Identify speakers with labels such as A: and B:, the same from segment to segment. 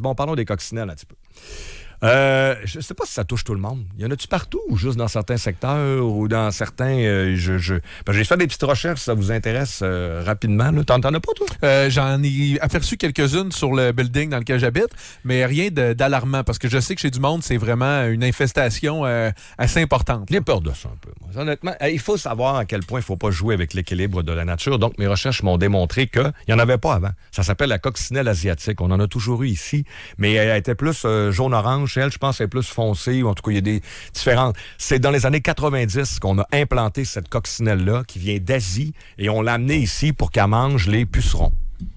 A: Bon, parlons des coccinelles un petit peu. Je ne sais pas si ça touche tout le monde. Y en a-tu partout ou juste dans certains secteurs ou dans certains... j'ai fait des petites recherches, si ça vous intéresse, rapidement. Là. T'en as pas, toi?
B: J'en ai aperçu quelques-unes sur le building dans lequel j'habite, mais rien d'alarmant, parce que je sais que chez du monde, c'est vraiment une infestation assez importante.
A: J'ai peur de ça un peu. Moi. Honnêtement, il faut savoir à quel point il ne faut pas jouer avec l'équilibre de la nature. Donc, mes recherches m'ont démontré qu'il n'y en avait pas avant. Ça s'appelle la coccinelle asiatique. On en a toujours eu ici, mais elle était plus jaune-orange. Elle, je pense, est plus foncée, ou en tout cas, il y a des différences. C'est dans les années 90 qu'on a implanté cette coccinelle-là, qui vient d'Asie, et on l'a amenée ici pour qu'elle mange les pucerons.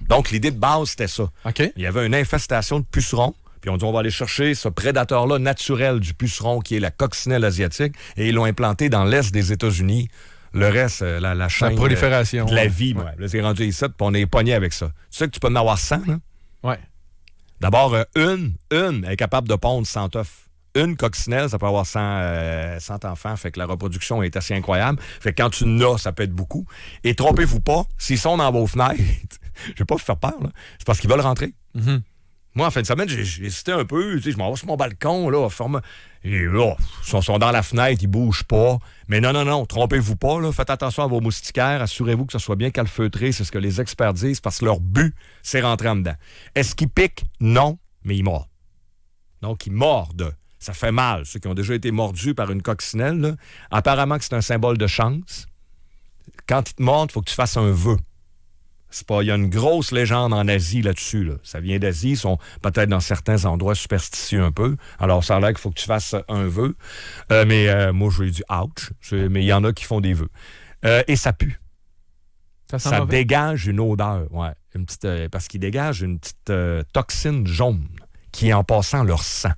A: Donc, l'idée de base, c'était ça.
B: Okay.
A: Il y avait une infestation de pucerons, puis on dit, on va aller chercher ce prédateur-là naturel du puceron, qui est la coccinelle asiatique, et ils l'ont implanté dans l'est des États-Unis. Le reste, la chaîne
B: la prolifération,
A: de la vie, là, c'est rendu ici, puis on est pogné avec ça. Tu sais que tu peux en avoir 100, là?
B: Oui.
A: D'abord, une est capable de pondre 100 œufs. Une coccinelle, ça peut avoir 100 enfants, fait que la reproduction est assez incroyable. Fait que quand tu n'as, ça peut être beaucoup. Et trompez-vous pas, s'ils sont dans vos fenêtres, je vais pas vous faire peur, là, c'est parce qu'ils veulent rentrer.
B: Mm-hmm.
A: Moi, en fin de semaine, j'ai hésité un peu. Tu sais, je m'en vais sur mon balcon, là, et là, ils sont dans la fenêtre, ils bougent pas. Mais non, trompez-vous pas, là. Faites attention à vos moustiquaires. Assurez-vous que ce soit bien calfeutré. C'est ce que les experts disent, parce que leur but, c'est rentrer en dedans. Est-ce qu'ils piquent? Non, mais ils mordent. Donc, ils mordent. Ça fait mal. Ceux qui ont déjà été mordus par une coccinelle, là, apparemment que c'est un symbole de chance. Quand ils te mordent, il faut que tu fasses un vœu. Il y a une grosse légende en Asie là-dessus. Là. Ça vient d'Asie. Ils sont peut-être dans certains endroits superstitieux un peu. Alors, ça a l'air qu'il faut que tu fasses un vœu. Mais moi, je lui ai dit « ouch ». Mais il y en a qui font des vœux. Et ça pue. Ça dégage une odeur. Ouais, une petite, parce qu'ils dégagent une petite toxine jaune qui est en passant leur sang.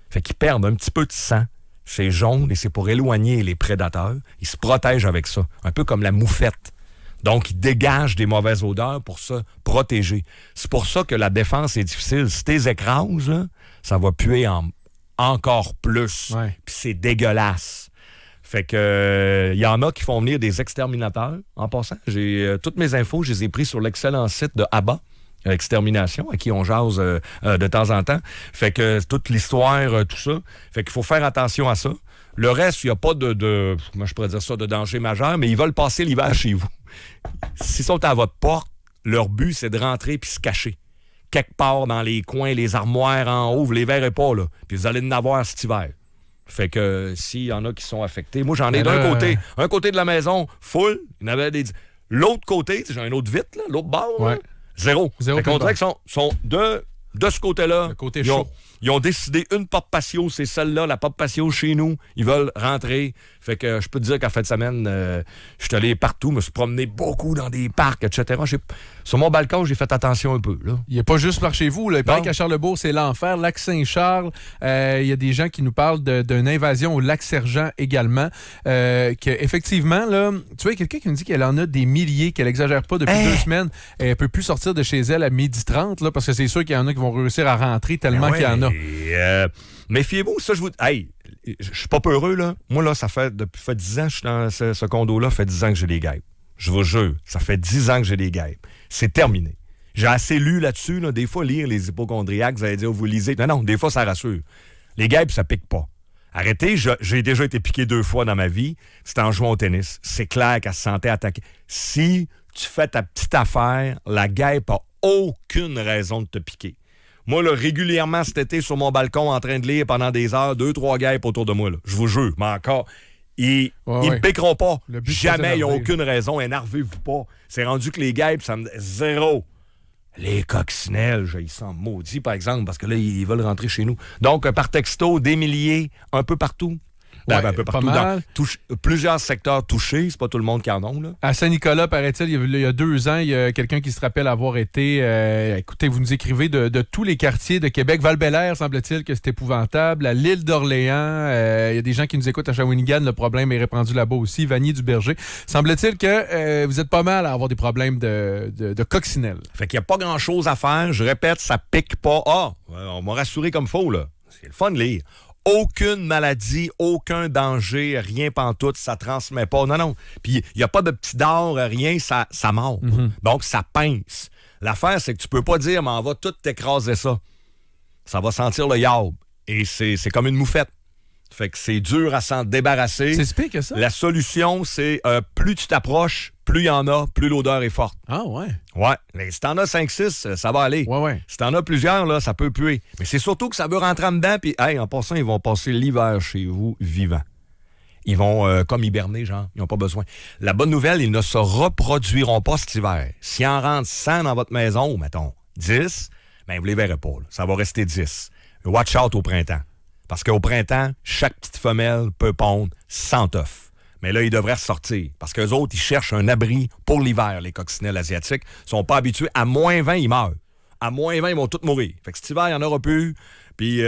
A: Fait qu'ils perdent un petit peu de sang. C'est jaune et c'est pour éloigner les prédateurs. Ils se protègent avec ça. Un peu comme la moufette. Donc, ils dégagent des mauvaises odeurs pour se protéger. C'est pour ça que la défense est difficile. Si t'es écrases, là, ça va puer encore plus.
B: Ouais.
A: Puis c'est dégueulasse. Fait que y en a qui font venir des exterminateurs, en passant. J'ai toutes mes infos, je les ai prises sur l'excellent site de ABBA, Extermination, à qui on jase de temps en temps. Fait que toute l'histoire, tout ça. Fait qu'il faut faire attention à ça. Le reste, il n'y a pas comment je pourrais dire ça, de danger majeur, mais ils veulent passer l'hiver chez vous. S'ils sont à votre porte, leur but, c'est de rentrer puis se cacher. Quelque part dans les coins, les armoires en haut, vous les verrez pas, là. Puis vous allez en avoir cet hiver. Fait que s'il y en a qui sont affectés, moi, j'en ai d'un côté. Un côté de la maison, full. Il y en avait des... L'autre côté, j'ai un autre vitre, là, l'autre bord, là, zéro. Fait qu'on dirait qu'ils sont de ce côté-là.
B: Le côté chaud.
A: Ils ont décidé une porte patio, c'est celle-là, la porte patio chez nous. Ils veulent rentrer. Fait que je peux te dire qu'en fin de semaine, je suis allé partout, me suis promené beaucoup dans des parcs, etc. Sur mon balcon, j'ai fait attention un peu. Là.
B: Il n'est pas juste par chez vous. Là. Il paraît qu'à Charlebourg, c'est l'enfer. Lac-Saint-Charles, il y a des gens qui nous parlent d'une invasion au Lac-Sergent également. Effectivement, là, tu vois, quelqu'un qui nous dit qu'elle en a des milliers, qu'elle n'exagère pas depuis 2 semaines. Elle ne peut plus sortir de chez elle à 12h30, là, parce que c'est sûr qu'il y en a qui vont réussir à rentrer tellement qu'il y en a.
A: Méfiez-vous, ça, je vous... Hey, je suis pas peureux, là. Moi, là, ça fait 10 ans que je suis dans ce condo-là, ça fait 10 ans que j'ai des guêpes. Je vous jure, ça fait 10 ans que j'ai des guêpes. C'est terminé. J'ai assez lu là-dessus, là. Des fois, lire les hypochondriaques, vous allez dire, vous lisez. Non, des fois, ça rassure. Les guêpes, ça pique pas. Arrêtez, j'ai déjà été piqué 2 fois dans ma vie. C'était en jouant au tennis. C'est clair qu'elle se sentait attaquée. Si tu fais ta petite affaire, la guêpe a aucune raison de te piquer. Moi, là, régulièrement, cet été, sur mon balcon, en train de lire pendant des heures, 2-3 guêpes autour de moi. Là. Je vous jure, mais encore, ils ne piqueront pas. Jamais, ils n'ont aucune raison. Énervez-vous pas. C'est rendu que les guêpes, ça me dit zéro. Les coccinelles, ils sont maudits, par exemple, parce que là, ils veulent rentrer chez nous. Donc, par texto, des milliers, un peu partout. Un peu partout, dans plusieurs secteurs touchés. C'est pas tout le monde qui en a. Là.
B: À Saint-Nicolas, paraît-il, il y a 2 ans, il y a quelqu'un qui se rappelle avoir été... écoutez, vous nous écrivez de tous les quartiers de Québec. Val-Bélair, semble-t-il que c'est épouvantable. À l'île d'Orléans, il y a des gens qui nous écoutent à Shawinigan. Le problème est répandu là-bas aussi. Vanier-du-Berger. Semble-t-il que vous êtes pas mal à avoir des problèmes de coccinelle.
A: Fait qu'il n'y a pas grand-chose à faire. Je répète, ça pique pas. On m'a rassuré comme faux, là. C'est le fun de lire. Aucune maladie, aucun danger, rien pantoute, ça transmet pas. Non. Puis il n'y a pas de petit dard, rien, ça mord. Donc, ça pince. L'affaire, c'est que tu peux pas dire, mais on va tout t'écraser ça. ça va sentir le yaourt. Et c'est comme une moufette. Fait que c'est dur à s'en débarrasser.
B: C'est si pire que ça?
A: La solution, c'est plus tu t'approches, plus il y en a, plus l'odeur est forte.
B: Ah ouais?
A: Ouais. Mais si t'en as 5-6, ça va aller.
B: Ouais.
A: Si t'en as plusieurs, là, ça peut puer. Mais c'est surtout que ça veut rentrer en dedans, puis en passant, ils vont passer l'hiver chez vous vivants. Ils vont comme hiberner, genre. Ils n'ont pas besoin. La bonne nouvelle, ils ne se reproduiront pas cet hiver. S'il en rentre 100 dans votre maison, ou mettons 10, ben vous les verrez pas. Là. Ça va rester 10. Watch out au printemps. Parce qu'au printemps, chaque petite femelle peut pondre 100 œufs. Mais là, ils devraient ressortir. Parce qu'eux autres, ils cherchent un abri pour l'hiver, les coccinelles asiatiques. Ils sont pas habitués. À moins 20, ils meurent. À moins 20, ils vont tous mourir. Fait que cet hiver, il n'y en aura plus. Puis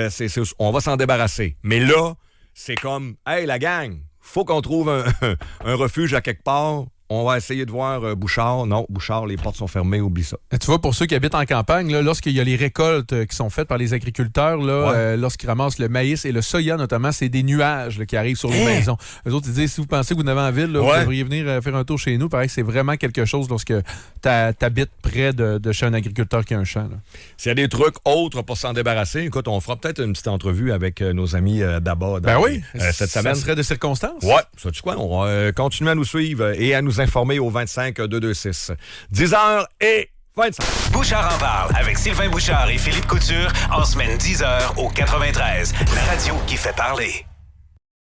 A: on va s'en débarrasser. Mais là, c'est comme, hey, la gang, faut qu'on trouve un refuge à quelque part. On va essayer de voir Bouchard. Non, Bouchard, les portes sont fermées, oublie ça.
B: Tu vois, pour ceux qui habitent en campagne, là, lorsqu'il y a les récoltes qui sont faites par les agriculteurs, là, lorsqu'ils ramassent le maïs et le soya notamment, c'est des nuages là, qui arrivent sur les maisons. Eux autres, ils disent, si vous pensez que vous n'avez en ville, là, vous devriez venir faire un tour chez nous. Pareil que c'est vraiment quelque chose lorsque tu habites près de chez un agriculteur qui a un champ. Là.
A: S'il y a des trucs autres pour s'en débarrasser, écoute, on fera peut-être une petite entrevue avec nos amis d'Abba cette semaine.
B: Ça serait de circonstance.
A: Ouais, ça tu quoi? On va continuer à nous suivre et à nous informer au 25-226. 10h25.
C: Bouchard en parle avec Sylvain Bouchard et Philippe Couture en semaine 10h au 93. La radio qui fait parler.